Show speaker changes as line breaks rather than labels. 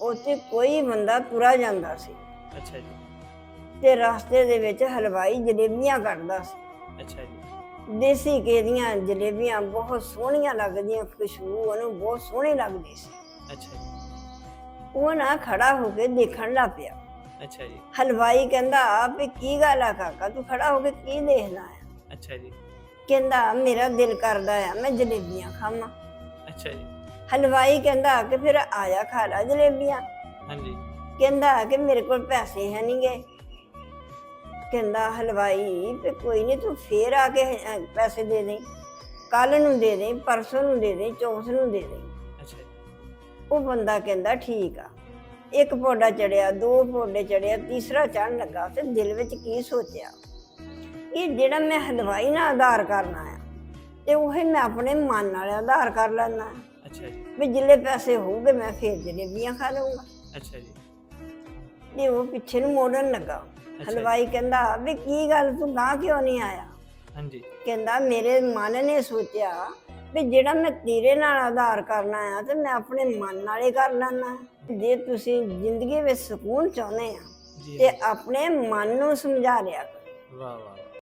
ਉੱਥੇ ਕੋਈ ਬੰਦਾ ਤੁਰਾ ਜਾਂਦਾ ਸੀ
ਅੱਛਾ ਜੀ।
ਤੇ ਰਸਤੇ ਦੇ ਵਿੱਚ ਹਲਵਾਈ ਜਲੇਬੀਆਂ ਕੱਢਦਾ ਸੀ।
ਅੱਛਾ ਜੀ।
ਦੇਸੀ ਘੇ ਦੀਆਂ ਜਲੇਬੀਆਂ ਬਹੁਤ ਸੋਹਣੀਆਂ ਲੱਗਦੀਆਂ, ਖੁਸ਼ਬੂ ਉਹਨੂੰ ਬਹੁਤ ਸੋਹਣੀ ਲੱਗਦੀ ਸੀ।
ਅੱਛਾ ਜੀ।
ਉਹ ਨਾ ਖੜਾ ਹੋ ਕੇ ਦੇਖਣ ਲੱਗ ਪਿਆ।
ਅੱਛਾ ਜੀ।
ਹਲਵਾਈ ਕਹਿੰਦਾ ਵੀ ਕੀ ਗੱਲ ਆ ਕਾਕਾ, ਤੂੰ ਖੜਾ ਹੋ ਕੇ ਕੀ ਦੇਖਦਾ ਆ?
ਅੱਛਾ ਜੀ।
ਕਹਿੰਦਾ ਮੇਰਾ ਦਿਲ ਕਰਦਾ ਆ ਮੈਂ ਜਲੇਬੀਆਂ ਖਾਵਾਂ।
ਅੱਛਾ ਜੀ।
ਹਲਵਾਈ ਕਹਿੰਦਾ ਕਿ ਫਿਰ ਆਇਆ ਖਾ ਲਾ ਜਲੇਬੀਆਂ।
ਹਾਂਜੀ।
ਕਹਿੰਦਾ ਕਿ ਮੇਰੇ ਕੋਲ ਪੈਸੇ ਹੈ ਨਹੀਂ ਗੇ। ਕਹਿੰਦਾ ਹਲਵਾਈ ਵੀ ਕੋਈ ਨਹੀਂ, ਤੂੰ ਫੇਰ ਆ ਕੇ ਪੈਸੇ ਦੇ ਦੇ, ਕੱਲ ਨੂੰ ਦੇ ਦੇ, ਪਰਸੋਂ ਨੂੰ ਦੇ ਦੇ, ਚੌਥ ਨੂੰ ਦੇ ਦੇ।
ਅੱਛਾ ਜੀ।
ਉਹ ਬੰਦਾ ਕਹਿੰਦਾ ਠੀਕ ਆ। ਇੱਕ ਪੌਡਾ ਚੜਿਆ, ਦੋ ਪੌਡੇ ਚੜਿਆ, ਤੀਸਰਾ ਚੜ੍ਹਨ ਲੱਗਾ ਤੇ ਦਿਲ ਵਿੱਚ ਕੀ ਸੋਚਿਆ, ਇਹ ਜਿਹੜਾ ਮੈਂ ਹਲਵਾਈ ਨਾਲ ਆਧਾਰ ਕਰਨਾ ਆ ਤੇ ਉਹੀ ਮੈਂ ਆਪਣੇ ਮਨ ਨਾਲ ਆਧਾਰ ਕਰ ਲੈਣਾ।
ਅੱਛਾ ਜੀ।
ਵੀ ਜਿੱਲੇ ਪੈਸੇ ਹੋਊਗੇ ਮੈਂ ਫੇਰ ਜਲੇਬੀਆਂ ਖਾ ਲਊਂਗਾ।
ਅੱਛਾ ਜੀ।
ਤੇ ਉਹ ਪਿੱਛੇ ਨੂੰ ਮੋੜਨ ਲੱਗਾ। ਹਲਵਾਈ ਕਹਿੰਦਾ ਵੀ ਕੀ ਗੱਲ, ਤੂੰ ਗਾਂ ਕਿਉਂ ਨਹੀਂ ਆਇਆ?
ਹਾਂਜੀ।
ਕਹਿੰਦਾ ਮੇਰੇ ਮਨ ਨੇ ਸੋਚਿਆ ਵੀ ਜਿਹੜਾ ਮੈਂ ਤੇਰੇ ਨਾਲ ਆਧਾਰ ਕਰਨਾ ਆ ਤੇ ਮੈਂ ਆਪਣੇ ਮਨ ਨਾਲ ਹੀ ਕਰ ਲੈਣਾ। ਜੇ ਤੁਸੀਂ ਜ਼ਿੰਦਗੀ ਵਿੱਚ ਸਕੂਨ ਚਾਹੁੰਦੇ ਆ
ਜੀ
ਤੇ ਆਪਣੇ ਮਨ ਨੂੰ ਸਮਝਾ ਲਿਆ ਕਰੋ।
ਵਾਹ ਵਾਹ।